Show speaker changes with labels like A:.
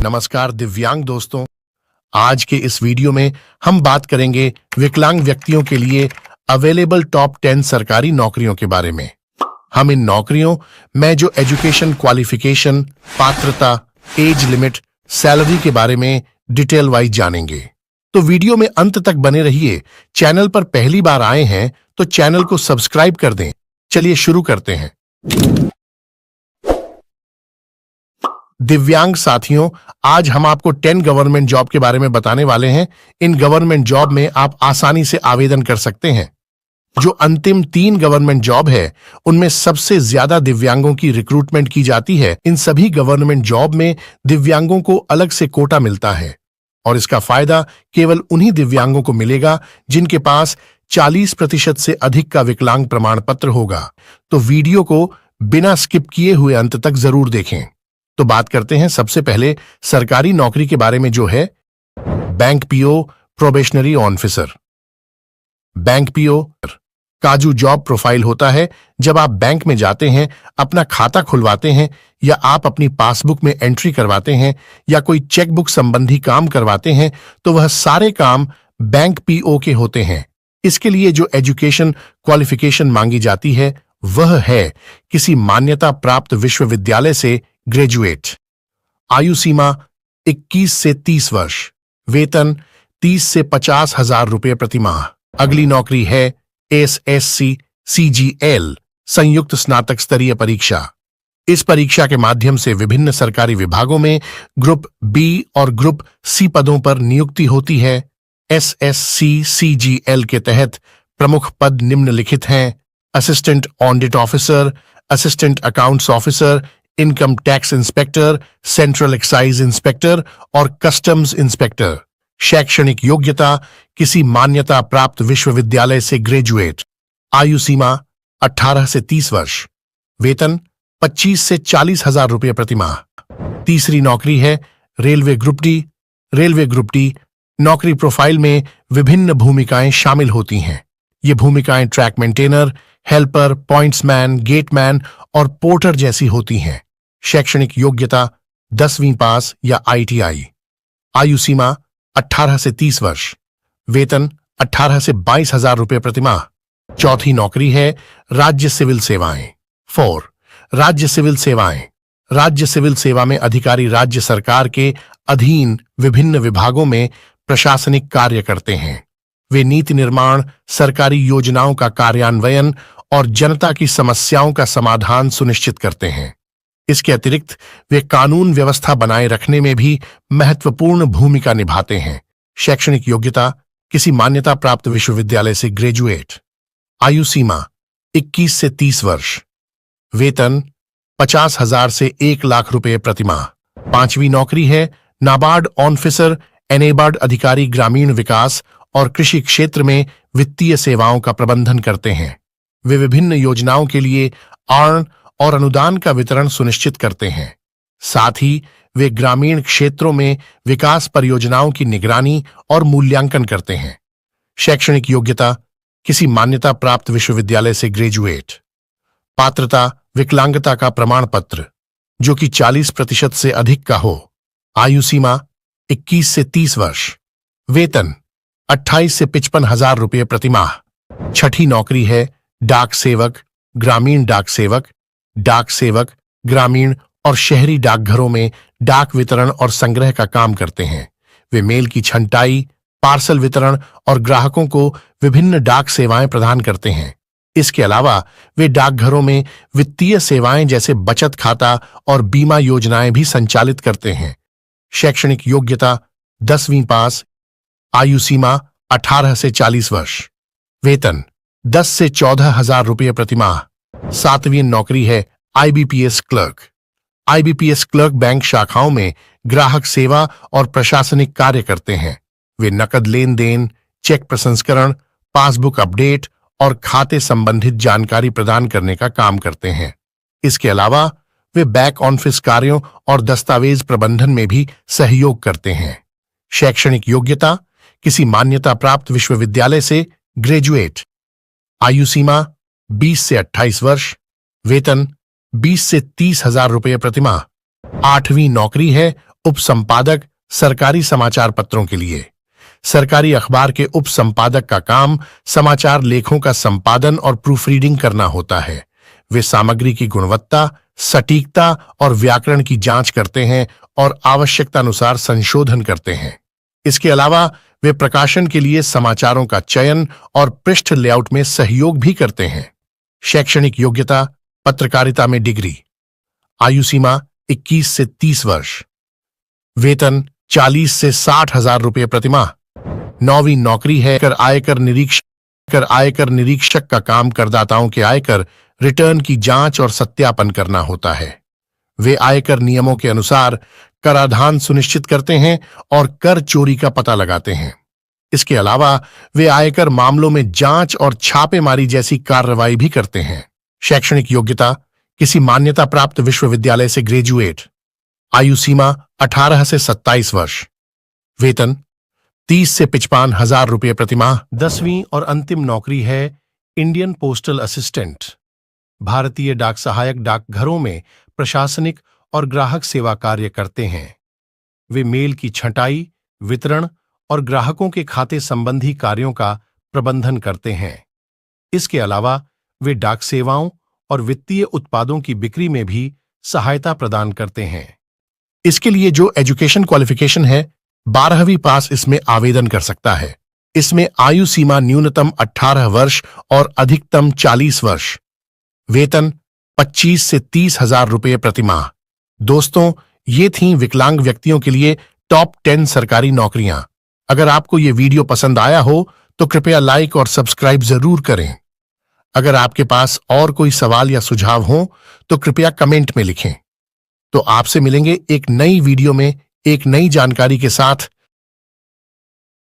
A: नमस्कार दिव्यांग दोस्तों, आज के इस वीडियो में हम बात करेंगे विकलांग व्यक्तियों के लिए अवेलेबल टॉप 10 सरकारी नौकरियों के बारे में। हम इन नौकरियों में जो एजुकेशन क्वालिफिकेशन, पात्रता, एज लिमिट, सैलरी के बारे में डिटेल वाइज जानेंगे। तो वीडियो में अंत तक बने रहिए। चैनल पर पहली बार आए हैं तो चैनल को सब्सक्राइब कर दें। चलिए शुरू करते हैं। दिव्यांग साथियों, आज हम आपको 10 गवर्नमेंट जॉब के बारे में बताने वाले हैं। इन गवर्नमेंट जॉब में आप आसानी से आवेदन कर सकते हैं। जो अंतिम 3 गवर्नमेंट जॉब है, उनमें सबसे ज्यादा दिव्यांगों की रिक्रूटमेंट की जाती है। इन सभी गवर्नमेंट जॉब में दिव्यांगों को अलग से कोटा मिलता है और इसका फायदा केवल उन्हीं दिव्यांगों को मिलेगा जिनके पास 40% से अधिक का विकलांग प्रमाण पत्र होगा। तो वीडियो को बिना स्किप किए हुए अंत तक जरूर देखें। तो बात करते हैं सबसे पहले सरकारी नौकरी के बारे में, जो है bank PO probationary officer. Bank PO का जो जॉब प्रोफाइल होता है, जब आप बैंक में जाते हैं, अपना खाता खुलवाते हैं या आप अपनी पासबुक में एंट्री करवाते हैं या कोई चेकबुक संबंधी काम करवाते हैं, तो वह सारे काम बैंक पीओ के होते हैं। इसके लिए जो एजुकेशन क्वालिफिकेशन मांगी जाती है वह है किसी मान्यता प्राप्त विश्वविद्यालय से ग्रेजुएट। आयु सीमा 21 से 30 वर्ष। वेतन 30 से 50 हजार रुपये प्रति माह। अगली नौकरी है एसएससी सीजीएल संयुक्त स्नातक स्तरीय परीक्षा। इस परीक्षा के माध्यम से विभिन्न सरकारी विभागों में ग्रुप बी और ग्रुप सी पदों पर नियुक्ति होती है। एसएससी सीजीएल के तहत प्रमुख पद निम्नलिखित हैं: assistant audit officer, assistant accounts officer, income tax inspector, central excise inspector और कस्टम्स इंस्पेक्टर। शैक्षणिक योग्यता किसी मान्यता प्राप्त विश्वविद्यालय से ग्रेजुएट। आयु सीमा 18 से 30 वर्ष। वेतन 25 से 40 हजार रुपये प्रति माह। तीसरी नौकरी है railway group D. Railway group D नौकरी प्रोफाइल में विभिन्न भूमिकाएं शामिल होती हैं। ये भूमिकाएं track maintainer, helper, pointsman, gateman और पोर्टर जैसी होती हैं। शैक्षणिक योग्यता 10वीं पास या आईटीआई। आयु सीमा 18 से 30 वर्ष। वेतन 18 से 22 हजार रुपये प्रति माह। चौथी नौकरी है राज्य सिविल सेवाएं। 4 राज्य सिविल सेवाएं। राज्य सिविल सेवा में अधिकारी राज्य सरकार के अधीन विभिन्न विभागों में प्रशासनिक कार्य करते हैं। वे नीति निर्माण, सरकारी योजनाओं का कार्यान्वयन और जनता की समस्याओं का समाधान सुनिश्चित करते हैं। इसके अतिरिक्त वे कानून व्यवस्था बनाए रखने में भी महत्वपूर्ण भूमिका निभाते हैं। शैक्षणिक योग्यता किसी मान्यता प्राप्त विश्वविद्यालय से ग्रेजुएट। आयु सीमा 21 से 30 वर्ष। वेतन 50 हजार से 1 लाख रुपए प्रति माह। पांचवी नौकरी है नाबार्ड ऑफिसर। एनेबार्ड अधिकारी ग्रामीण विकास और कृषि क्षेत्र में वित्तीय सेवाओं का प्रबंधन करते हैं। वे विभिन्न योजनाओं के लिए आर्न और अनुदान का वितरण सुनिश्चित करते हैं। साथ ही वे ग्रामीण क्षेत्रों में विकास परियोजनाओं की निगरानी और मूल्यांकन करते हैं। शैक्षणिक योग्यता किसी मान्यता प्राप्त विश्वविद्यालय से ग्रेजुएट। पात्रता विकलांगता का प्रमाण पत्र जो कि 40% से अधिक का हो। आयु सीमा 21 से 30 वर्ष। वेतन 28 से 55 हजार रुपये प्रति माह। छठी नौकरी है डाक सेवक। ग्रामीण डाक सेवक। डाक सेवक ग्रामीण और शहरी डाकघरों में डाक वितरण और संग्रह का काम करते हैं। वे मेल की छंटाई, पार्सल वितरण और ग्राहकों को विभिन्न डाक सेवाएं प्रदान करते हैं। इसके अलावा वे डाकघरों में वित्तीय सेवाएं जैसे बचत खाता और बीमा योजनाएं भी संचालित करते हैं। शैक्षणिक योग्यता 10वीं पास। आयु सीमा 18 से 40 वर्ष। वेतन 10 से 14 हजार रुपये प्रति माह। 7वीं नौकरी है IBPS clerk. IBPS clerk bank शाखाओं में ग्राहक सेवा और प्रशासनिक कार्य करते हैं। वे नकद लेन देन, चेक प्रसंस्करण, पासबुक अपडेट और खाते संबंधित जानकारी प्रदान करने का काम करते हैं। इसके अलावा वे बैक ऑफिस कार्यों और दस्तावेज प्रबंधन में भी सहयोग करते हैं। शैक्षणिक योग्यता किसी मान्यता प्राप्त विश्वविद्यालय से ग्रेजुएट। आयु सीमा 20 से 28 वर्ष। वेतन 20 से 30 हजार रुपये प्रति माह। 8वीं नौकरी है उप संपादक सरकारी समाचार पत्रों के लिए। सरकारी अखबार के उप संपादक का काम समाचार लेखों का संपादन और प्रूफ रीडिंग करना होता है। वे सामग्री की गुणवत्ता, सटीकता और व्याकरण की जांच करते हैं और आवश्यकता अनुसार संशोधन करते हैं। इसके अलावा वे प्रकाशन के लिए समाचारों का चयन और पृष्ठ लेआउट में सहयोग भी करते हैं। शैक्षणिक योग्यता, पत्रकारिता में डिग्री। आयु सीमा 21 से 30 वर्ष। वेतन 40 से 60 हजार रुपये प्रतिमाह। 9वीं नौकरी है। आयकर निरीक्षक का काम करदाताओं के आयकर रिटर्न की जांच और सत्यापन करना होता है। वे आयकर नियमों के अनुसार कराधान सुनिश्चित करते हैं और कर चोरी का पता लगाते हैं। इसके अलावा वे आयकर मामलों में जांच और छापेमारी जैसी कार्रवाई भी करते हैं। शैक्षणिक योग्यता, किसी मान्यता प्राप्त विश्वविद्यालय से ग्रेजुएट। आयु सीमा 18 से 27 वर्ष। वेतन 30 से 55 हजार रुपये प्रतिमाह। 10वीं और अंतिम नौकरी है इंडियन पोस्टल असिस्टेंट। भारतीय डाक सहायक डाकघरों में प्रशासनिक और ग्राहक सेवा कार्य करते हैं। वे मेल की छंटाई, वितरण और ग्राहकों के खाते संबंधी कार्यों का प्रबंधन करते हैं। इसके अलावा वे डाक सेवाओं और वित्तीय उत्पादों की बिक्री में भी सहायता प्रदान करते हैं। इसके लिए जो एजुकेशन क्वालिफिकेशन है, 12वीं पास इसमें आवेदन कर सकता है। इसमें आयु सीमा न्यूनतम 18 वर्ष और अधिकतम 40 वर्ष। वेतन 25 से 30 हजार रुपये प्रतिमाह। दोस्तों, ये थीं विकलांग व्यक्तियों के लिए टॉप 10 सरकारी नौकरियां। अगर आपको ये वीडियो पसंद आया हो तो कृपया लाइक और सब्सक्राइब जरूर करें। अगर आपके पास और कोई सवाल या सुझाव हो तो कृपया कमेंट में लिखें। तो आपसे मिलेंगे एक नई वीडियो में एक नई जानकारी के साथ।